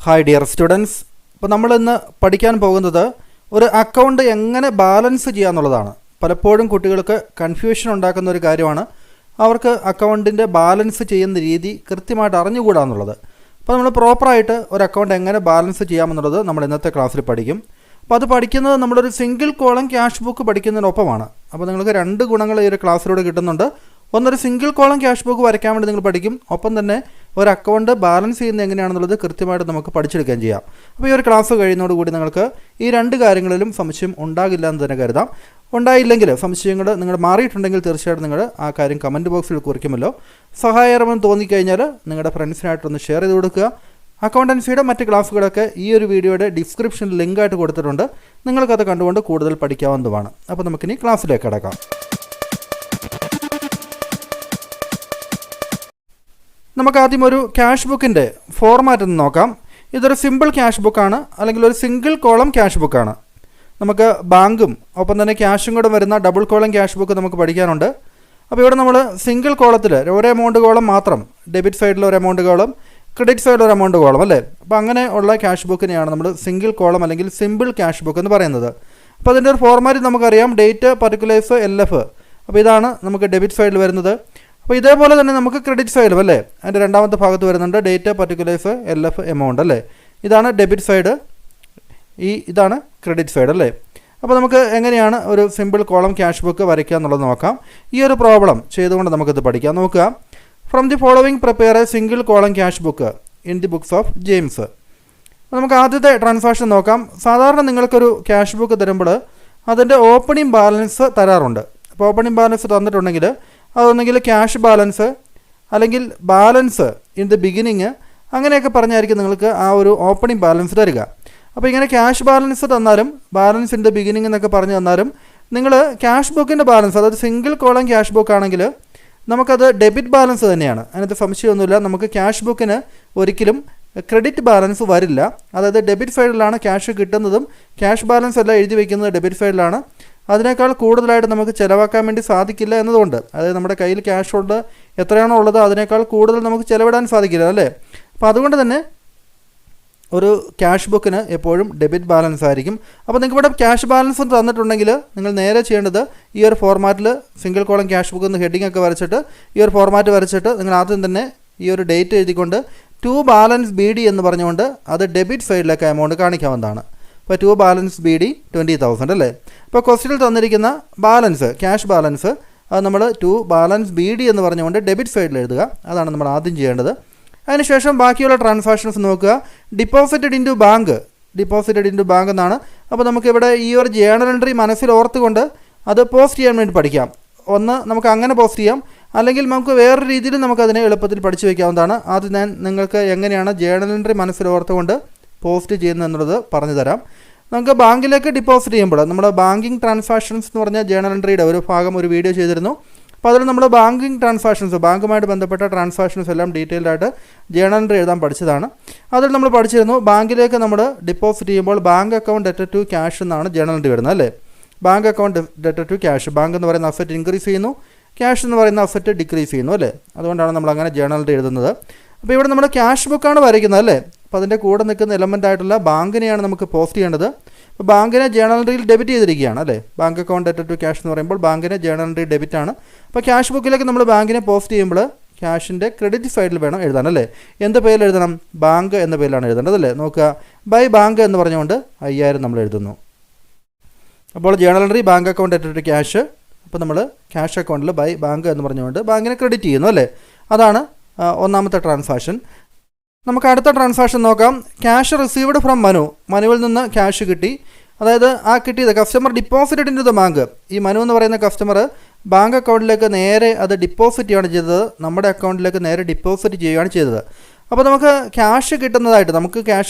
Hi dear students. ഇപ്പോൾ നമ്മളിന്ന് പഠിക്കാൻ പോകുന്നത് ഒരു അക്കൗണ്ട് എങ്ങനെ ബാലൻസ് ചെയ്യാന്നുള്ളതാണ്. പലപ്പോഴും കുട്ടികൾക്ക് കൺഫ്യൂഷൻ ഉണ്ടാക്കുന്ന ഒരു കാര്യമാണ് അവർക്ക് അക്കൗണ്ടിൻ്റെ ബാലൻസ് ചെയ്യുന്ന രീതി കൃത്യമായിട്ട് അറിഞ്ഞുകൂടാ എന്നുള്ളത്. അപ്പോൾ നമ്മൾ പ്രോപ്പറായിട്ട് ഒരു അക്കൗണ്ട് എങ്ങനെ ബാലൻസ് ചെയ്യാമെന്നുള്ളത് നമ്മൾ ഇന്നത്തെ ക്ലാസ്സിൽ പഠിക്കും. അപ്പോൾ അത് പഠിക്കുന്നത് നമ്മളൊരു സിംഗിൾ കോളം ക്യാഷ് ബുക്ക് പഠിക്കുന്നതിനൊപ്പമാണ്. അപ്പോൾ നിങ്ങൾക്ക് രണ്ട് ഗുണങ്ങൾ ഈ ഒരു ക്ലാസ്സിലൂടെ കിട്ടുന്നുണ്ട്. ഒന്നൊരു സിംഗിൾ കോളം ക്യാഷ് ബുക്ക് വരയ്ക്കാൻ വേണ്ടി നിങ്ങൾ പഠിക്കും, ഒപ്പം തന്നെ ഒരു അക്കൗണ്ട് ബാലൻസ് ചെയ്യുന്നത് എങ്ങനെയാണെന്നുള്ളത് കൃത്യമായിട്ട് നമുക്ക് പഠിച്ചെടുക്കാൻ ചെയ്യാം. അപ്പോൾ ഈ ഒരു ക്ലാസ് കഴിയുന്നതോടുകൂടി നിങ്ങൾക്ക് ഈ രണ്ട് കാര്യങ്ങളിലും സംശയം ഉണ്ടാകില്ല എന്ന് തന്നെ കരുതാം. ഉണ്ടായില്ലെങ്കിൽ സംശയങ്ങൾ നിങ്ങൾ മാറിയിട്ടുണ്ടെങ്കിൽ തീർച്ചയായിട്ടും നിങ്ങൾ ആ കാര്യം കമൻറ്റ് ബോക്സിൽ കുറിക്കുമല്ലോ. സഹായകരമെന്ന് തോന്നിക്കഴിഞ്ഞാൽ നിങ്ങളുടെ ഫ്രണ്ട്സിനായിട്ടൊന്ന് ഷെയർ ചെയ്ത് കൊടുക്കുക. അക്കൗണ്ടൻസിയുടെ മറ്റ് ക്ലാസ്സുകളൊക്കെ ഈ ഒരു വീഡിയോയുടെ ഡിസ്ക്രിപ്ഷനിൽ ലിങ്കായിട്ട് കൊടുത്തിട്ടുണ്ട്. നിങ്ങൾക്കത് കണ്ടുകൊണ്ട് കൂടുതൽ പഠിക്കാവുന്നതുമാണ്. അപ്പോൾ നമുക്കിനി ക്ലാസ്സിലേക്ക് കിടക്കാം. നമുക്ക് ആദ്യം ഒരു ക്യാഷ് ബുക്കിൻ്റെ ഫോർമാറ്റ് ഒന്ന് നോക്കാം. ഇതൊരു സിമ്പിൾ ക്യാഷ് ബുക്കാണ്, അല്ലെങ്കിൽ ഒരു സിംഗിൾ കോളം ക്യാഷ് ബുക്കാണ്. നമുക്ക് ബാങ്കും ഒപ്പം തന്നെ ക്യാഷും കൂടെ വരുന്ന ഡബിൾ കോളം ക്യാഷ് ബുക്ക് നമുക്ക് പഠിക്കാനുണ്ട്. അപ്പോൾ ഇവിടെ നമ്മൾ സിംഗിൾ കോളത്തിൽ ഒരു എമൗണ്ട് കോളം മാത്രം, ഡെബിറ്റ് സൈഡിൽ ഒരു എമൗണ്ട് കോളം, ക്രെഡിറ്റ് സൈഡിൽ ഒരു എമൗണ്ട് കോളം അല്ലേ. അപ്പോൾ അങ്ങനെ ഉള്ള ക്യാഷ് ബുക്കിനെയാണ് നമ്മൾ സിംഗിൾ കോളം അല്ലെങ്കിൽ സിമ്പിൾ ക്യാഷ് ബുക്ക് എന്ന് പറയുന്നത്. അപ്പോൾ അതിൻ്റെ ഒരു ഫോർമാറ്റ് നമുക്കറിയാം, ഡേറ്റ്, പർട്ടിക്കുലേഴ്സ്, LF. അപ്പോൾ ഇതാണ് നമുക്ക് ഡെബിറ്റ് സൈഡിൽ വരുന്നത്. അപ്പോൾ ഇതേപോലെ തന്നെ നമുക്ക് ക്രെഡിറ്റ് സൈഡും അല്ലേ, അതിൻ്റെ രണ്ടാമത്തെ ഭാഗത്ത് വരുന്നുണ്ട് ഡേറ്റ്, പർട്ടിക്കുലേഴ്സ്, LF, എമൗണ്ട് അല്ലേ. ഇതാണ് ഡെബിറ്റ് സൈഡ്, ഇതാണ് ക്രെഡിറ്റ് സൈഡ് അല്ലേ. അപ്പോൾ നമുക്ക് എങ്ങനെയാണ് ഒരു സിമ്പിൾ കോളം ക്യാഷ് ബുക്ക് വരയ്ക്കുക എന്നുള്ളത് നോക്കാം. ഈ ഒരു പ്രോബ്ലം ചെയ്തുകൊണ്ട് നമുക്കിത് പഠിക്കാം. നോക്കുക, from the following prepare A single column cash book in the books of James. നമുക്ക് ആദ്യത്തെ ട്രാൻസാക്ഷൻ നോക്കാം. സാധാരണ നിങ്ങൾക്കൊരു ക്യാഷ് ബുക്ക് തരുമ്പോൾ അതിൻ്റെ ഓപ്പണിംഗ് ബാലൻസ് തരാറുണ്ട്. അപ്പോൾ ഓപ്പണിംഗ് ബാലൻസ് തന്നിട്ടുണ്ടെങ്കിൽ അതൊന്നെങ്കിൽ ക്യാഷ് ബാലൻസ് അല്ലെങ്കിൽ ബാലൻസ് ഇൻ ദി ബിഗിനിങ്, അങ്ങനെയൊക്കെ പറഞ്ഞായിരിക്കും നിങ്ങൾക്ക് ആ ഒരു ഓപ്പണിംഗ് ബാലൻസ് തരിക. അപ്പോൾ ഇങ്ങനെ ക്യാഷ് ബാലൻസ് തന്നാലും ബാലൻസ് ഇൻ ദി ബിഗിനിങ് എന്നൊക്കെ പറഞ്ഞു തന്നാലും നിങ്ങൾ ക്യാഷ് ബുക്കിൻ്റെ ബാലൻസ്, അതായത് സിംഗിൾ കോളം ക്യാഷ് ബുക്ക് ആണെങ്കിൽ നമുക്കത് ഡെബിറ്റ് ബാലൻസ് തന്നെയാണ്, അതിനകത്ത് സംശയമൊന്നുമില്ല. നമുക്ക് ക്യാഷ് ബുക്കിന് ഒരിക്കലും ക്രെഡിറ്റ് ബാലൻസ് വരില്ല. അതായത് ഡെബിറ്റ് സൈഡിലാണ് ക്യാഷ് കിട്ടുന്നതും ക്യാഷ് ബാലൻസ് എല്ലാം എഴുതി വയ്ക്കുന്നത് ഡെബിറ്റ് സൈഡിലാണ്. അതിനേക്കാൾ കൂടുതലായിട്ട് നമുക്ക് ചിലവാക്കാൻ വേണ്ടി സാധിക്കില്ല എന്നതുകൊണ്ട്, അതായത് നമ്മുടെ കയ്യിൽ ക്യാഷ് ഉണ്ട് എത്രയാണോ ഉള്ളത് അതിനേക്കാൾ കൂടുതൽ നമുക്ക് ചിലവിടാൻ സാധിക്കില്ല അല്ലേ. അപ്പോൾ അതുകൊണ്ട് തന്നെ ഒരു ക്യാഷ് ബുക്കിന് എപ്പോഴും ഡെബിറ്റ് ബാലൻസ് ആയിരിക്കും. അപ്പോൾ നിങ്ങൾക്ക് ഇവിടെ ക്യാഷ് ബാലൻസ് തന്നിട്ടുണ്ടെങ്കിൽ നിങ്ങൾ നേരെ ചെയ്യേണ്ടത് ഈ ഒരു ഫോർമാറ്റിൽ സിംഗിൾ കോളം ക്യാഷ് ബുക്ക് എന്ന് ഹെഡിങ് ഒക്കെ വരച്ചിട്ട് ഈ ഒരു ഫോർമാറ്റ് വരച്ചിട്ട് നിങ്ങൾ ആദ്യം തന്നെ ഈ ഒരു ഡേറ്റ് എഴുതിക്കൊണ്ട് ടു ബാലൻസ് BD എന്ന് പറഞ്ഞുകൊണ്ട് അത് ഡെബിറ്റ് സൈഡിലേക്ക് എമൗണ്ട് കാണിക്കാവുന്നതാണ്. ഇപ്പോൾ ടു ബാലൻസ് BD 20,000 അല്ലേ. ഇപ്പോൾ ക്വസ്റ്റ്യനിൽ തന്നിരിക്കുന്ന ബാലൻസ്, ക്യാഷ് ബാലൻസ്, അത് നമ്മൾ ടു ബാലൻസ് BD എന്ന് പറഞ്ഞുകൊണ്ട് ഡെബിറ്റ് സൈഡിൽ എഴുതുക. അതാണ് നമ്മൾ ആദ്യം ചെയ്യേണ്ടത്. അതിനുശേഷം ബാക്കിയുള്ള ട്രാൻസാക്ഷൻസ് നോക്കുക. Deposited into bank, deposited into bank എന്നാണ്. അപ്പോൾ നമുക്കിവിടെ ഈ ഒരു ജേണൽ എൻട്രി മനസ്സിൽ ഓർത്തുകൊണ്ട് അത് പോസ്റ്റ് ചെയ്യാൻ വേണ്ടി പഠിക്കാം. ഒന്ന് നമുക്ക് അങ്ങനെ പോസ്റ്റ് ചെയ്യാം, അല്ലെങ്കിൽ നമുക്ക് വേറൊരു രീതിയിൽ നമുക്കതിനെ എളുപ്പത്തിൽ പഠിച്ചു വയ്ക്കാവുന്നതാണ്. ആദ്യം ഞാൻ നിങ്ങൾക്ക് എങ്ങനെയാണ് ജേണൽ എൻട്രി മനസ്സിൽ ഓർത്തുകൊണ്ട് പോസ്റ്റ് ചെയ്യുന്നത് എന്നുള്ളത് പറഞ്ഞു തരാം. നമുക്ക് ബാങ്കിലേക്ക് ഡിപ്പോസിറ്റ് ചെയ്യുമ്പോൾ നമ്മൾ ബാങ്കിങ് ട്രാൻസാക്ഷൻസ് എന്ന് പറഞ്ഞാൽ ജേണൽ എൻട്രിയുടെ ഒരു ഭാഗം ഒരു വീഡിയോ ചെയ്തിരുന്നു. അപ്പോൾ അതിൽ നമ്മൾ ബാങ്കിങ് ട്രാൻസാക്ഷൻസ്, ബാങ്കുമായിട്ട് ബന്ധപ്പെട്ട ട്രാൻസാക്ഷൻസ് എല്ലാം ഡീറ്റെയിൽഡായിട്ട് ജേണൽ എൻട്രി എഴുതാൻ പഠിച്ചതാണ്. അതിൽ നമ്മൾ പഠിച്ചിരുന്നു ബാങ്കിലേക്ക് നമ്മൾ ഡിപ്പോസിറ്റ് ചെയ്യുമ്പോൾ ബാങ്ക് അക്കൗണ്ട് ഡെറ്റഡ് ടു ക്യാഷ് എന്നാണ് ജേണൽ എൻട്രി വരുന്നത് അല്ലേ. ബാങ്ക് അക്കൗണ്ട് ഡെറ്റഡ് ടു ക്യാഷ്, ബാങ്ക് എന്ന് പറയുന്ന അസറ്റ് ഇൻക്രീസ് ചെയ്യുന്നു, ക്യാഷ് എന്ന് പറയുന്ന അസറ്റ് ഡിക്രീസ് ചെയ്യുന്നു അല്ലേ. അതുകൊണ്ടാണ് നമ്മൾ അങ്ങനെ ജേണൽ എൻട്രി എഴുതുന്നത്. അപ്പോൾ ഇവിടെ നമ്മൾ ക്യാഷ് ബുക്കാണ് വരയ്ക്കുന്നത് അല്ലേ. അപ്പോൾ അതിൻ്റെ കൂടെ നിൽക്കുന്ന എലമെൻ്റ് ആയിട്ടുള്ള ബാങ്കിനെയാണ് നമുക്ക് പോസ്റ്റ് ചെയ്യേണ്ടത്. അപ്പോൾ ബാങ്കിനെ ജേണൽ എൻട്രിയിൽ ഡെബിറ്റ് ചെയ്തിരിക്കുകയാണ് അല്ലേ. ബാങ്ക് അക്കൗണ്ട് ഡെറ്റഡ് ടു ക്യാഷ് എന്ന് പറയുമ്പോൾ ബാങ്കിനെ ജേണൽ എൻട്രി ഡെബിറ്റ് ആണ്. അപ്പോൾ ക്യാഷ് ബുക്കിലേക്ക് നമ്മൾ ബാങ്കിനെ പോസ്റ്റ് ചെയ്യുമ്പോൾ ക്യാഷിൻ്റെ ക്രെഡിറ്റ് സൈഡിൽ വേണം എഴുതാൻ അല്ലേ. എന്ത് പേരിൽ എഴുതണം? ബാങ്ക് എന്ന പേരിലാണ് എഴുതേണ്ടത് അല്ലേ. നോക്കുക, ബൈ ബാങ്ക് എന്ന് പറഞ്ഞുകൊണ്ട് 5000 നമ്മൾ എഴുതുന്നു. അപ്പോൾ ജേണൽ എൻട്രി ബാങ്ക് അക്കൗണ്ട് ഡെറ്റഡ് ടു ക്യാഷ്. അപ്പോൾ നമ്മൾ ക്യാഷ് അക്കൗണ്ടിൽ ബൈ ബാങ്ക് എന്ന് പറഞ്ഞുകൊണ്ട് ബാങ്കിനെ ക്രെഡിറ്റ് ചെയ്യുന്നു അല്ലേ. അതാണ് ഒന്നാമത്തെ ട്രാൻസാക്ഷൻ. നമുക്ക് അടുത്ത ട്രാൻസാക്ഷൻ നോക്കാം. ക്യാഷ് റിസീവ്ഡ് ഫ്രം മനു, മനുവിൽ നിന്ന് ക്യാഷ് കിട്ടി. അതായത് ആ കിട്ടിയത് customer deposited into the bank. ഈ മനു എന്ന് പറയുന്ന കസ്റ്റമർ ബാങ്ക് അക്കൗണ്ടിലേക്ക് നേരെ അത് ഡിപ്പോസിറ്റ് ചെയ്യുകയാണ് ചെയ്തത്, നമ്മുടെ അക്കൗണ്ടിലേക്ക് നേരെ ഡിപ്പോസിറ്റ് ചെയ്യുകയാണ് ചെയ്തത്. അപ്പോൾ നമുക്ക് ക്യാഷ് കിട്ടുന്നതായിട്ട്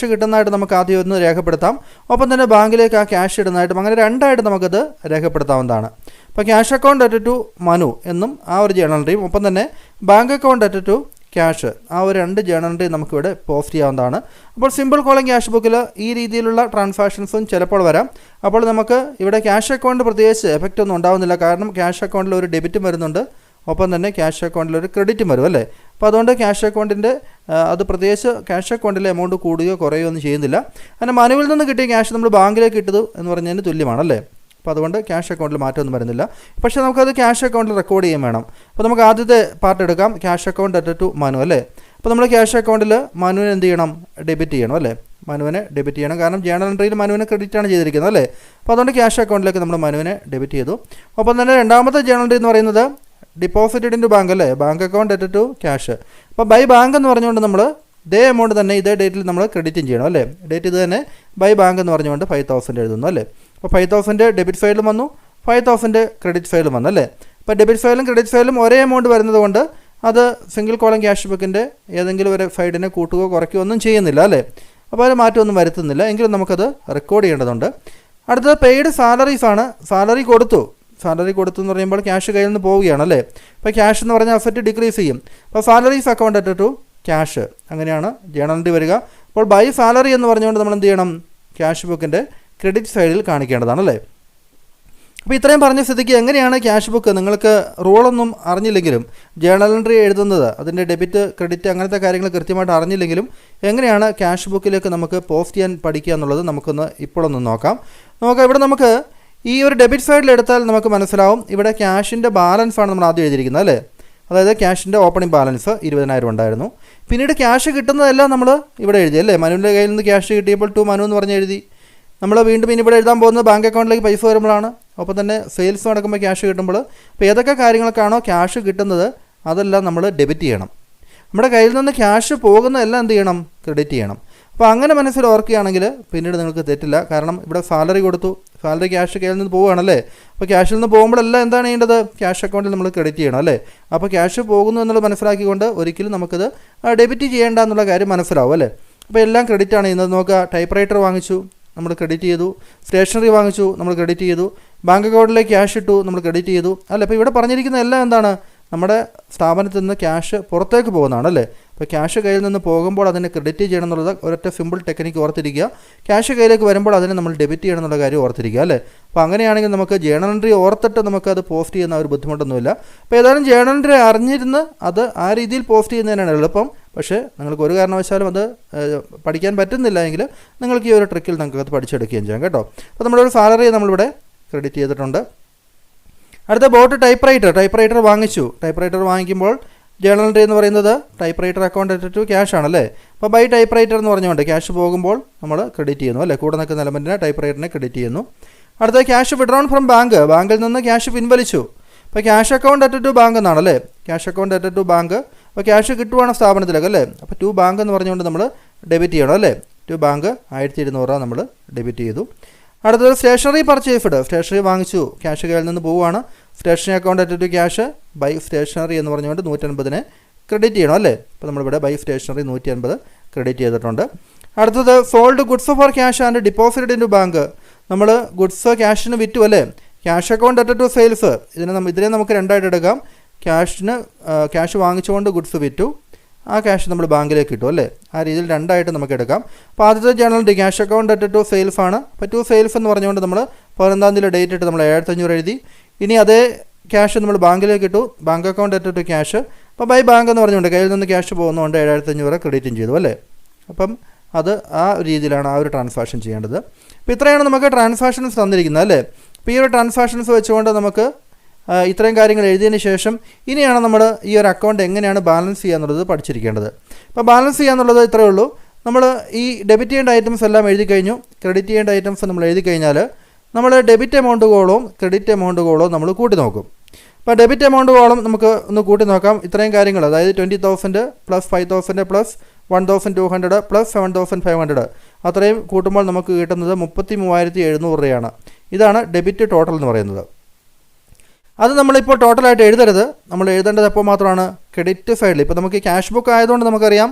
നമുക്ക് ആദ്യം ഒന്ന് രേഖപ്പെടുത്താം. ഒപ്പം തന്നെ ബാങ്കിലേക്ക് ആ ക്യാഷ് ഇടുന്നതായിട്ടും, അങ്ങനെ രണ്ടായിട്ട് നമുക്കത് രേഖപ്പെടുത്താവുന്നതാണ്. അപ്പോൾ ക്യാഷ് അക്കൗണ്ട് ഡെറ്റഡ് ടു മനു എന്നും ആ ഒരു ജേണൽ എൻട്രിയും, ഒപ്പം തന്നെ ബാങ്ക് അക്കൗണ്ട് ഡെറ്റഡ് ടു ക്യാഷ്, ആ ഒരു രണ്ട് ജേണൽ എൻട്രി നമുക്കിവിടെ പോസ്റ്റ് ചെയ്യാവുന്നതാണ്. അപ്പോൾ സിമ്പിൾ കോളം ക്യാഷ് ബുക്കിൽ ഈ രീതിയിലുള്ള ട്രാൻസാക്ഷൻസും ചിലപ്പോൾ വരാം. അപ്പോൾ നമുക്ക് ഇവിടെ ക്യാഷ് അക്കൗണ്ട് പ്രത്യേകിച്ച് എഫക്റ്റ് ഒന്നും ഉണ്ടാകുന്നില്ല, കാരണം ക്യാഷ് അക്കൗണ്ടിൽ ഒരു ഡെബിറ്റും വരുന്നുണ്ട്, ഒപ്പം തന്നെ ക്യാഷ് അക്കൗണ്ടിൽ ഒരു ക്രെഡിറ്റും വരും അല്ലേ. അപ്പോൾ അതുകൊണ്ട് ക്യാഷ് അക്കൗണ്ടിൻ്റെ അത് പ്രത്യേകിച്ച് ക്യാഷ് അക്കൗണ്ടിലെ എമൗണ്ട് കൂടുകയോ കുറയുകയോ ഒന്നും ചെയ്യുന്നില്ല. അങ്ങനെ മനുവിൽ നിന്ന് കിട്ടിയ ക്യാഷ് നമ്മൾ ബാങ്കിലേക്ക് ഇട്ടത് എന്ന് പറഞ്ഞതിന് തുല്യമാണല്ലേ. അപ്പോൾ അതുകൊണ്ട് ക്യാഷ് അക്കൗണ്ടിൽ മാറ്റമൊന്നും വരുന്നില്ല. പക്ഷേ നമുക്കത് ക്യാഷ് അക്കൗണ്ടിൽ റെക്കോർഡ് ചെയ്യാൻ വേണം. അപ്പോൾ നമുക്ക് ആദ്യത്തെ പാർട്ട് എടുക്കാം, cash account debit to Manu അല്ലേ. അപ്പോൾ നമ്മൾ ക്യാഷ് അക്കൗണ്ടിൽ മനുവിനെ എന്ത് ചെയ്യണം, ഡെബിറ്റ് ചെയ്യണം അല്ലേ. മനുവിനെ ഡെബിറ്റ് ചെയ്യണം, കാരണം ജേണൽ എൻട്രിയിൽ മനുവിനെ ക്രെഡിറ്റാണ് ചെയ്തിരിക്കുന്നത് അല്ലേ. അപ്പോൾ അതുകൊണ്ട് ക്യാഷ് അക്കൗണ്ടിലേക്ക് നമ്മൾ മനുവിനെ ഡെബിറ്റ് ചെയ്തു. ഒപ്പം തന്നെ രണ്ടാമത്തെ ജേണൽ എൻട്രി എന്ന് പറയുന്നത് ഡിപ്പോസിറ്റഡ് ഇൻ ടു ബാങ്ക് അല്ലേ, bank account debit to cash. അപ്പോൾ ബൈ ബാങ്ക് എന്ന് പറഞ്ഞുകൊണ്ട് നമ്മൾ ഇതേ എമൗണ്ട് തന്നെ ഇതേ ഡേറ്റിൽ നമ്മൾ ക്രെഡിറ്റും ചെയ്യണം അല്ലേ. ഡേറ്റ് ഇത് തന്നെ ബൈ ബാങ്ക് എന്ന് പറഞ്ഞുകൊണ്ട് 5,000 എഴുതുന്നു അല്ലേ. അപ്പോൾ 5,000 ഡെബിറ്റ് സൈഡിലും വന്നു, 5,000 ക്രെഡിറ്റ് സൈഡിലും വന്നു അല്ലേ. അപ്പോൾ ഡെബിറ്റ് സൈഡിലും ക്രെഡിറ്റ് സൈഡിലും ഒരേ എമൗണ്ട് വരുന്നത് കൊണ്ട് അത് സിംഗിൾ കോളം ക്യാഷ് ബുക്കിൻ്റെ ഏതെങ്കിലും ഒരു സൈഡിനെ കൂട്ടുകയോ കുറയ്ക്കുകയോ ഒന്നും ചെയ്യുന്നില്ല അല്ലേ. അപ്പോൾ അത് മാറ്റമൊന്നും വരുത്തുന്നില്ല, എങ്കിലും നമുക്കത് റെക്കോർഡ് ചെയ്യേണ്ടതുണ്ട്. അടുത്തത് പെയ്ഡ് സാലറീസ് ആണ്. സാലറി കൊടുത്തു എന്ന് പറയുമ്പോൾ ക്യാഷ് കയ്യിൽ നിന്ന് പോവുകയാണ് അല്ലേ. അപ്പോൾ ക്യാഷ് എന്ന് പറഞ്ഞാൽ അസറ്റ് ഡിക്രീസ് ചെയ്യും. അപ്പോൾ salaries account at to cash, അങ്ങനെയാണ് ജേണൽ എൻട്രി വരിക. അപ്പോൾ ബൈ സാലറി എന്ന് പറഞ്ഞുകൊണ്ട് നമ്മൾ എന്ത് ചെയ്യണം, ക്യാഷ് ബുക്കിൻ്റെ ക്രെഡിറ്റ് സൈഡിൽ കാണിക്കേണ്ടതാണ് അല്ലേ. അപ്പോൾ ഇത്രയും പറഞ്ഞ സ്ഥിതിക്ക് എങ്ങനെയാണ് ക്യാഷ് ബുക്ക്, നിങ്ങൾക്ക് റൂളൊന്നും അറിഞ്ഞില്ലെങ്കിലും ജേണൽ എൻട്രി എഴുതുന്നത്, അതിൻ്റെ ഡെബിറ്റ് ക്രെഡിറ്റ് അങ്ങനത്തെ കാര്യങ്ങൾ കൃത്യമായിട്ട് അറിഞ്ഞില്ലെങ്കിലും എങ്ങനെയാണ് ക്യാഷ് ബുക്കിലേക്ക് നമുക്ക് പോസ്റ്റ് ചെയ്യാൻ പഠിക്കുക എന്നുള്ളത് നമുക്കൊന്ന് ഇപ്പോഴൊന്ന് നോക്കാം. ഇവിടെ നമുക്ക് ഈ ഒരു ഡെബിറ്റ് സൈഡിൽ എടുത്താൽ നമുക്ക് മനസ്സിലാവും, ഇവിടെ ക്യാഷിൻ്റെ ബാലൻസാണ് നമ്മൾ ആദ്യം എഴുതിയിരിക്കുന്നത് അല്ലേ. അതായത് ക്യാഷിൻ്റെ ഓപ്പണിംഗ് ബാലൻസ് 20,000 ഉണ്ടായിരുന്നു. പിന്നീട് ക്യാഷ് കിട്ടുന്നതെല്ലാം നമ്മൾ ഇവിടെ എഴുതി അല്ലേ. മനുവിൻ്റെ കയ്യിൽ നിന്ന് ക്യാഷ് കിട്ടിയപ്പോൾ ടു മനു എന്ന് പറഞ്ഞ് എഴുതി. നമ്മൾ വീണ്ടും ഇനി ഇവിടെ എഴുതാൻ പോകുന്നത് ബാങ്ക് അക്കൗണ്ടിലേക്ക് പൈസ വരുമ്പോഴാണ്. ഒപ്പം തന്നെ സെയിൽസ് നടക്കുമ്പോൾ ക്യാഷ് കിട്ടുമ്പോൾ. അപ്പോൾ ഏതൊക്കെ കാര്യങ്ങൾക്കാണോ ക്യാഷ് കിട്ടുന്നത് അതെല്ലാം നമ്മൾ ഡെബിറ്റ് ചെയ്യണം. നമ്മുടെ കയ്യിൽ നിന്ന് ക്യാഷ് പോകുന്നതെല്ലാം എന്ത് ചെയ്യണം, ക്രെഡിറ്റ് ചെയ്യണം. അപ്പോൾ അങ്ങനെ മനസ്സിൽ ഓർക്കുകയാണെങ്കിൽ പിന്നീട് നിങ്ങൾക്ക് തെറ്റില്ല. കാരണം ഇവിടെ സാലറി കൊടുത്തു, സാലറി ക്യാഷ് കയ്യിൽ നിന്ന് പോവുകയാണല്ലേ. അപ്പോൾ ക്യാഷിൽ നിന്ന് പോകുമ്പോഴെല്ലാം എന്താണ് ചെയ്യേണ്ടത്, ക്യാഷ് അക്കൗണ്ടിൽ നമ്മൾ ക്രെഡിറ്റ് ചെയ്യണം അല്ലേ. അപ്പോൾ ക്യാഷ് പോകുന്നു എന്നുള്ളത് മനസ്സിലാക്കിക്കൊണ്ട് ഒരിക്കലും നമുക്കത് ഡെബിറ്റ് ചെയ്യേണ്ട എന്നുള്ള കാര്യം മനസ്സിലാവും അല്ലേ. അപ്പോൾ എല്ലാം ക്രെഡിറ്റ് ആണ് ചെയ്യുന്നത്. നോക്കുക, ടൈപ്പ് റൈറ്റർ വാങ്ങിച്ചു, നമ്മൾ ക്രെഡിറ്റ് ചെയ്തു. സ്റ്റേഷനറി വാങ്ങിച്ചു, നമ്മൾ ക്രെഡിറ്റ് ചെയ്തു. ബാങ്ക് അക്കൗണ്ടിലേക്ക് ക്യാഷ് ഇട്ടു, നമ്മൾ ക്രെഡിറ്റ് ചെയ്തു അല്ലേ. അപ്പോൾ ഇവിടെ പറഞ്ഞിരിക്കുന്ന എല്ലാം എന്താണ്, നമ്മുടെ സ്ഥാപനത്തിൽ നിന്ന് ക്യാഷ് പുറത്തേക്ക് പോകുന്നതാണ് അല്ലേ. അപ്പോൾ ക്യാഷ് കയ്യിൽ നിന്ന് പോകുമ്പോൾ അതിനെ ക്രെഡിറ്റ് ചെയ്യണം എന്നുള്ളത് ഒരൊറ്റ സിമ്പിൾ ടെക്നിക്ക് ഓർത്തിരിക്കുക. ക്യാഷ് കയ്യിലേക്ക് വരുമ്പോൾ അതിനെ നമ്മൾ ഡെബിറ്റ് ചെയ്യണം എന്നുള്ള കാര്യം ഓർത്തിരിക്കുക അല്ലേ. അപ്പോൾ അങ്ങനെയാണെങ്കിൽ നമുക്ക് ജേണൽ എൻട്രി ഓർത്തിട്ട് നമുക്കത് പോസ്റ്റ് ചെയ്യുന്ന ഒരു ബുദ്ധിമുട്ടൊന്നുമില്ല. അപ്പോൾ ഏതായാലും ജേണൽ എൻട്രി അറിഞ്ഞിരുന്ന് അത് ആ രീതിയിൽ പോസ്റ്റ് ചെയ്യുന്നതിനാണ് എളുപ്പം. പക്ഷേ നിങ്ങൾക്ക് ഒരു കാരണവശാലും അത് പഠിക്കാൻ പറ്റുന്നില്ല എങ്കിൽ നിങ്ങൾക്ക് ഈ ഒരു ട്രിക്കിൽ നിങ്ങൾക്ക് അത് പഠിച്ചെടുക്കുകയും ചെയ്യാം കേട്ടോ. അപ്പോൾ നമ്മുടെ ഒരു സാലറി നമ്മളിവിടെ ക്രെഡിറ്റ് ചെയ്തിട്ടുണ്ട്. അടുത്ത ബോട്ട് ടൈപ്പ് റൈറ്റർ വാങ്ങിച്ചു. ടൈപ്പ് റൈറ്റർ വാങ്ങിക്കുമ്പോൾ ജേണൽ എൻട്രി എന്ന് പറയുന്നത് typewriter account at to cash ആണല്ലേ. അപ്പോൾ ബൈ ടൈപ്പ് റൈറ്റർ എന്ന് പറഞ്ഞുകൊണ്ട് ക്യാഷ് പോകുമ്പോൾ നമ്മൾ ക്രെഡിറ്റ് ചെയ്യുന്നു അല്ലേ. കൂടെ നിൽക്കുന്ന എലമെൻറ്റിനെ ടൈപ്പ് റൈറ്ററിനെ ക്രെഡിറ്റ് ചെയ്യുന്നു. അടുത്ത ക്യാഷ് വിഡ്രോൺ ഫ്രം ബാങ്കിൽ നിന്ന് ക്യാഷ് പിൻവലിച്ചു. അപ്പോൾ cash account at to bank എന്നാണല്ലേ. Cash account at to bank, അപ്പോൾ ക്യാഷ് കിട്ടുവാണ് സ്ഥാപനത്തിലേക്ക് അല്ലേ. അപ്പോൾ ടു ബാങ്ക് എന്ന് പറഞ്ഞുകൊണ്ട് നമ്മൾ ഡെബിറ്റ് ചെയ്യണം അല്ലേ. ടു ബാങ്ക് 1200 നമ്മൾ ഡെബിറ്റ് ചെയ്തു. അടുത്തത് സ്റ്റേഷനറി പർച്ചേസ്ഡ്, സ്റ്റേഷനറി വാങ്ങിച്ചു, ക്യാഷ് കയ്യിൽ നിന്ന് പോവുകയാണ്. Stationery account at to cash by stationery എന്ന് പറഞ്ഞുകൊണ്ട് 150 ക്രെഡിറ്റ് ചെയ്യണം അല്ലേ. അപ്പോൾ നമ്മളിവിടെ ബൈ സ്റ്റേഷനറി 150 ക്രെഡിറ്റ് ചെയ്തിട്ടുണ്ട്. അടുത്തത് sold goods for cash and deposited into bank, നമ്മൾ ഗുഡ്സ് ക്യാഷിന് വിറ്റു അല്ലേ. Cash account at to sales, ഇതിനെ നമുക്ക് രണ്ടായിട്ട് എടുക്കാം. ക്യാഷ് വാങ്ങിച്ചുകൊണ്ട് ഗുഡ്സ് വിറ്റു, ആ ക്യാഷ് നമ്മൾ ബാങ്കിലേക്ക് കിട്ടും അല്ലേ. ആ രീതിയിൽ രണ്ടായിട്ട് നമുക്ക് എടുക്കാം. അപ്പോൾ ആദ്യത്തെ journal entry cash account at to sales ആണ്. അപ്പോൾ ടു സെയിൽസ് എന്ന് പറഞ്ഞുകൊണ്ട് നമ്മൾ 15-ാം തീയതി ഡേറ്റ് ഇട്ട് നമ്മൾ 7500 എഴുതി. ഇനി അതേ ക്യാഷ് നമ്മൾ ബാങ്കിലേക്ക് ഇട്ടു, bank account at to cash. അപ്പോൾ ബൈ ബാങ്ക് എന്ന് പറഞ്ഞുകൊണ്ട് കയ്യിൽ നിന്ന് ക്യാഷ് പോകുന്നതുകൊണ്ട് 7500 ക്രെഡിറ്റും ചെയ്തു അല്ലേ. അപ്പം അത് ആ രീതിയിലാണ് ആ ഒരു ട്രാൻസാക്ഷൻ ചെയ്യേണ്ടത്. അപ്പോൾ ഇത്രയാണ് നമുക്ക് ട്രാൻസാക്ഷൻസ് തന്നിരിക്കുന്നത് അല്ലേ. അപ്പോൾ ഈ ഒരു ട്രാൻസാക്ഷൻസ് വെച്ചുകൊണ്ട് നമുക്ക് ഇത്രയും കാര്യങ്ങൾ എഴുതിയതിന് ശേഷം ഇനിയാണ് നമ്മൾ ഈ ഒരു അക്കൗണ്ട് എങ്ങനെയാണ് ബാലൻസ് ചെയ്യുക എന്നുള്ളത് പഠിച്ചിരിക്കേണ്ടത്. അപ്പോൾ ബാലൻസ് ചെയ്യുക എന്നുള്ളത് ഇത്രയേ ഉള്ളൂ. നമ്മൾ ഈ ഡെബിറ്റ് ചെയ്യേണ്ട ഐറ്റംസ് എല്ലാം എഴുതി കഴിഞ്ഞു. ക്രെഡിറ്റ് ചെയ്യേണ്ട ഐറ്റംസ് നമ്മൾ എഴുതി കഴിഞ്ഞാൽ നമ്മൾ ഡെബിറ്റ് എമൗണ്ട് കോളവും ക്രെഡിറ്റ് എമൗണ്ട് കോളവും നമ്മൾ കൂട്ടി നോക്കും. അപ്പോൾ ഡെബിറ്റ് എമൗണ്ട് കോളം നമുക്ക് ഒന്ന് കൂട്ടി നോക്കാം. ഇത്രയും കാര്യങ്ങൾ, അതായത് 20,000 പ്ലസ് 5,000 പ്ലസ് 1,200 പ്ലസ് 7,500 അത്രയും കൂട്ടുമ്പോൾ നമുക്ക് കിട്ടുന്നത് 33,700 രൂപയാണ്. ഇതാണ് ഡെബിറ്റ് ടോട്ടൽ എന്ന് പറയുന്നത്. അത് നമ്മളിപ്പോൾ ടോട്ടലായിട്ട് എഴുതരുത്. നമ്മൾ എഴുതേണ്ടത് എപ്പോൾ മാത്രമാണ്, ക്രെഡിറ്റ് സൈഡിൽ. ഇപ്പോൾ നമുക്ക് ക്യാഷ് ബുക്ക് ആയതുകൊണ്ട് നമുക്കറിയാം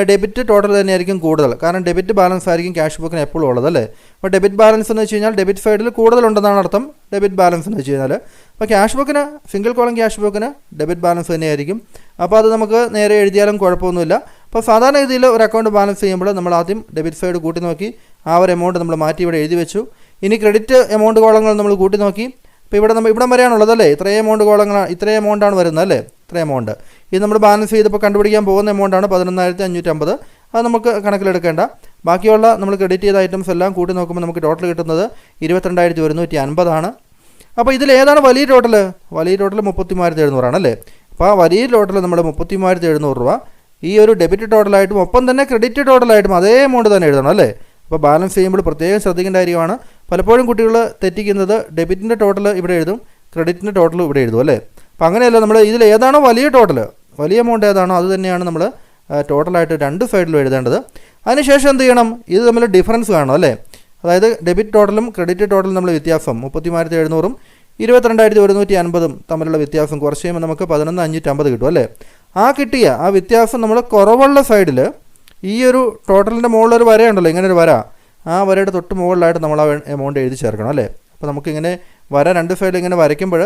ഡെബിറ്റ് ടോട്ടൽ തന്നെയായിരിക്കും കൂടുതൽ. കാരണം ഡെബിറ്റ് ബാലൻസ് ആയിരിക്കും ക്യാഷ് ബുക്കിന് എപ്പോഴും ഉള്ളത് അല്ലേ. അപ്പോൾ ഡെബിറ്റ് ബാലൻസ് എന്ന് വെച്ച് കഴിഞ്ഞാൽ ഡെബിറ്റ് സൈഡിൽ കൂടുതലുണ്ടെന്നാണ് അർത്ഥം ഡെബിറ്റ് ബാലൻസ് എന്ന് വെച്ച് കഴിഞ്ഞാൽ. അപ്പോൾ ക്യാഷ് ബുക്കിന് സിംഗിൾ കോളം ക്യാഷ് ബുക്കിന് ഡെബിറ്റ് ബാലൻസ് തന്നെയായിരിക്കും. അപ്പോൾ അത് നമുക്ക് നേരെ എഴുതിയാലും കുഴപ്പമൊന്നുമില്ല. അപ്പോൾ സാധാരണ രീതിയിൽ ഒരു അക്കൗണ്ട് ബാലൻസ് ചെയ്യുമ്പോൾ നമ്മൾ ആദ്യം ഡെബിറ്റ് സൈഡ് കൂട്ടി നോക്കി, ആ ഒരു എമൗണ്ട് നമ്മൾ മാറ്റി ഇവിടെ എഴുതി വെച്ചു. ഇനി ക്രെഡിറ്റ് എമൗണ്ട് കോളങ്ങൾ നമ്മൾ കൂട്ടി നോക്കി, ഇപ്പോൾ ഇവിടം വരെയാണുള്ളത് അല്ലേ, ഇത്രയും എമൗണ്ടാണ് വരുന്നത് അല്ലേ, ഇത്രയും എമൗണ്ട്. ഇത് നമ്മൾ ബാലൻസ് ചെയ്തപ്പോൾ കണ്ടുപിടിക്കാൻ പോകുന്ന എമൗണ്ടാണ് 11,550. അത് നമുക്ക് കണക്കിലെടുക്കേണ്ട. ബാക്കിയുള്ള നമ്മൾ ക്രെഡിറ്റ് ചെയ്ത ഐറ്റംസ് എല്ലാം കൂട്ടി നോക്കുമ്പോൾ നമുക്ക് ടോട്ടൽ കിട്ടുന്നത് 22,150 ആണ്. അപ്പോൾ ഇതിലേതാണ് വലിയ ടോട്ടൽ? വലിയ ടോട്ടൽ 33,700 ആണല്ലേ. അപ്പോൾ ആ വലിയ ടോട്ടൽ നമ്മൾ 33,700 രൂപ ഈ ഒരു ഡെബിറ്റ് ടോട്ടലായിട്ടും ഒപ്പം തന്നെ ക്രെഡിറ്റ് ടോട്ടലായിട്ടും അതേ എമൗണ്ട് തന്നെ എഴുതണം അല്ലേ. അപ്പോൾ ബാലൻസ് ചെയ്യുമ്പോൾ പ്രത്യേകം ശ്രദ്ധിക്കേണ്ട കാര്യമാണ്. പലപ്പോഴും കുട്ടികൾ തെറ്റിക്കുന്നത് ഡെബിറ്റിൻ്റെ ടോട്ടൽ ഇവിടെ എഴുതും, ക്രെഡിറ്റിൻ്റെ ടോട്ടൽ ഇവിടെ എഴുതും അല്ലേ. അപ്പോൾ അങ്ങനെയല്ല, നമ്മൾ ഇതിൽ ഏതാണോ വലിയ ടോട്ടൽ, വലിയ എമൗണ്ട് ഏതാണോ അത് തന്നെയാണ് നമ്മൾ ടോട്ടലായിട്ട് രണ്ട് സൈഡിലും എഴുതേണ്ടത്. അതിനുശേഷം എന്ത് ചെയ്യണം? ഇത് തമ്മിൽ ഡിഫറൻസ് കാണണം അല്ലേ. അതായത് ഡെബിറ്റ് ടോട്ടലും ക്രെഡിറ്റ് ടോട്ടലും നമ്മൾ വ്യത്യാസം 33,700-ഉം 22,150 തമ്മിലുള്ള വ്യത്യാസം കുറച്ച് കഴിയുമ്പോൾ നമുക്ക് 11,550 കിട്ടും അല്ലേ. ആ കിട്ടിയ ആ വ്യത്യാസം നമ്മൾ കുറവുള്ള സൈഡിൽ ഈ ഒരു ടോട്ടലിൻ്റെ മുകളിലൊരു വരയുണ്ടല്ലോ, ഇങ്ങനെ ഒരു വര, ആ വരയുടെ തൊട്ട് മുകളിലായിട്ട് നമ്മൾ ആ എമൗണ്ട് എഴുതി ചേർക്കണം അല്ലേ. അപ്പോൾ നമുക്കിങ്ങനെ വര രണ്ട് സൈഡിൽ ഇങ്ങനെ വരയ്ക്കുമ്പോൾ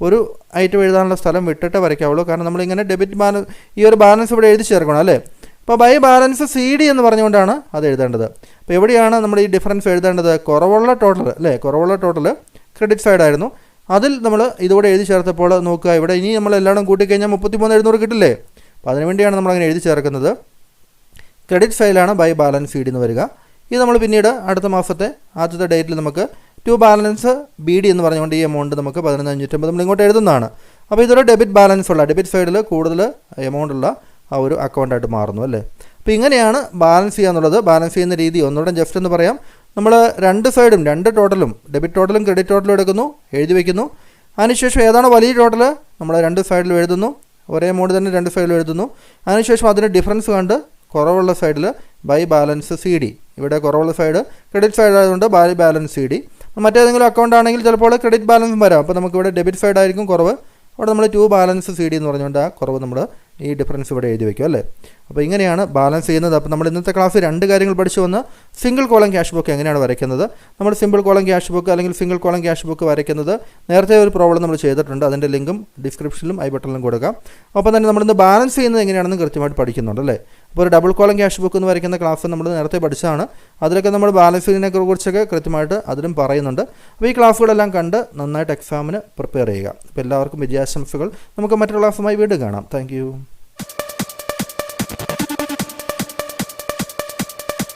ഒരു ഐറ്റം എഴുതാനുള്ള സ്ഥലം വിട്ടിട്ട് വരയ്ക്കാവുള്ളൂ. കാരണം നമ്മളിങ്ങനെ ഡെബിറ്റ് ബാലൻസ് ഈ ഒരു ബാലൻസ് ഇവിടെ എഴുതി ചേർക്കണം അല്ലേ. അപ്പോൾ ബൈ ബാലൻസ് CD എന്ന് പറഞ്ഞുകൊണ്ടാണ് അത് എഴുതേണ്ടത്. അപ്പോൾ എവിടെയാണ് നമ്മൾ ഈ ഡിഫറൻസ് എഴുതേണ്ടത്? കുറവുള്ള ടോട്ടൽ അല്ലേ, കുറവുള്ള ടോട്ടൽ ക്രെഡിറ്റ് സൈഡായിരുന്നു. അതിൽ നമ്മൾ ഇതുകൂടെ എഴുതി ചേർത്തപ്പോൾ നോക്കുക, ഇവിടെ ഇനി നമ്മൾ എല്ലാവരും കൂട്ടിക്കഴിഞ്ഞാൽ 33,700 കിട്ടില്ലേ. അപ്പോൾ അതിനുവേണ്ടിയാണ് നമ്മളങ്ങനെ എഴുതി ചേർക്കുന്നത്. ക്രെഡിറ്റ് സൈഡിലാണ് ബൈ ബാലൻസ് CD എന്ന് വരിക. ഇത് നമ്മൾ പിന്നീട് അടുത്ത മാസത്തെ ആദ്യത്തെ ഡേറ്റിൽ നമുക്ക് ടു ബാലൻസ് BD എന്ന് പറഞ്ഞുകൊണ്ട് ഈ എമൗണ്ട് നമുക്ക് 11,550 നമ്മൾ ഇങ്ങോട്ട് എഴുതുന്നതാണ്. അപ്പോൾ ഇതൊരു ഡെബിറ്റ് ബാലൻസ് ഉള്ള, ഡെബിറ്റ് സൈഡിൽ കൂടുതൽ എമൗണ്ട് ഉള്ള ആ ഒരു അക്കൗണ്ടായിട്ട് മാറുന്നു അല്ലേ. അപ്പോൾ ഇങ്ങനെയാണ് ബാലൻസ് ചെയ്യാന്നുള്ളത്. ബാലൻസ് ചെയ്യുന്ന രീതി ഒന്നുകൂടെ ജസ്റ്റ് എന്ന് പറയാം. നമ്മൾ രണ്ട് സൈഡും രണ്ട് ടോട്ടലും ഡെബിറ്റ് ടോട്ടലും ക്രെഡിറ്റ് ടോട്ടലും എടുക്കുന്നു, എഴുതി വയ്ക്കുന്നു. അതിനുശേഷം ഏതാണോ വലിയ ടോട്ടൽ നമ്മൾ രണ്ട് സൈഡിലും എഴുതുന്നു, ഒരേ എമൗണ്ട് തന്നെ രണ്ട് സൈഡിലും എഴുതുന്നു. അതിനുശേഷം അതിന് ഡിഫറൻസ് കണ്ട് കുറവുള്ള സൈഡിൽ ബൈ ബാലൻസ് CD, ഇവിടെ കുറവുള്ള സൈഡ് ക്രെഡിറ്റ് സൈഡ് ആയതുകൊണ്ട് ബൈ ബാലൻസ് CD. മറ്റേതെങ്കിലും അക്കൗണ്ട് ആണെങ്കിൽ ചിലപ്പോൾ ക്രെഡിറ്റ് ബാലൻസും വരാം. അപ്പോൾ നമുക്കിവിടെ ഡെബിറ്റ് സൈഡ് ആയിരിക്കും കുറവ്, അവിടെ നമ്മൾ ടു ബാലൻസ് CD എന്ന് പറഞ്ഞുകൊണ്ട് ആ കുറവ് നമ്മൾ ഈ ഡിഫറൻസ് ഇവിടെ എഴുതി വയ്ക്കും അല്ലേ. അപ്പോൾ ഇങ്ങനെയാണ് ബാലൻസ് ചെയ്യുന്നത്. അപ്പോൾ നമ്മൾ ഇന്നത്തെ ക്ലാസ് രണ്ട് കാര്യങ്ങൾ പഠിച്ചു വന്ന് സിംഗിൾ കോളം ക്യാഷ് ബുക്ക് എങ്ങനെയാണ് വരയ്ക്കുന്നത്, നമ്മൾ സിമ്പിൾ കോളം ക്യാഷ് ബുക്ക് അല്ലെങ്കിൽ സിംഗിൾ കോളം ക്യാഷ് ബുക്ക് വരയ്ക്കുന്നത് നേരത്തെ ഒരു പ്രോബ്ലം നമ്മൾ ചെയ്തിട്ടുണ്ട്. അതിൻ്റെ ലിങ്കും ഡിസ്ക്രിപ്ഷനിലും ഐ ബട്ടണിലും കൊടുക്കാം. അപ്പോൾ തന്നെ നമ്മളിന്ന് ബാലൻസ് ചെയ്യുന്നത് എങ്ങനെയാണെന്ന് കൃത്യമായിട്ട് പഠിക്കുന്നുണ്ട് അല്ലേ. അപ്പോൾ ഒരു ഡബിൾ കോളം ക്യാഷ് ബുക്ക് എന്ന് വരയ്ക്കുന്ന ക്ലാസ് നമ്മൾ നേരത്തെ പഠിച്ചതാണ്. അതിലൊക്കെ നമ്മൾ ബാലൻസ് ചെയ്യുന്നതിനെ കുറിച്ചൊക്കെ കൃത്യമായിട്ട് അതിലും പറയുന്നുണ്ട്. അപ്പോൾ ഈ ക്ലാസ്സുകളെല്ലാം കണ്ട് നന്നായിട്ട് എക്സാമിന് പ്രിപ്പയർ ചെയ്യുക. അപ്പോൾ എല്ലാവർക്കും വിജയാശംസകൾ. നമുക്ക് മറ്റൊരു ക്ലാസ്സുമായി വീണ്ടും കാണാം. താങ്ക്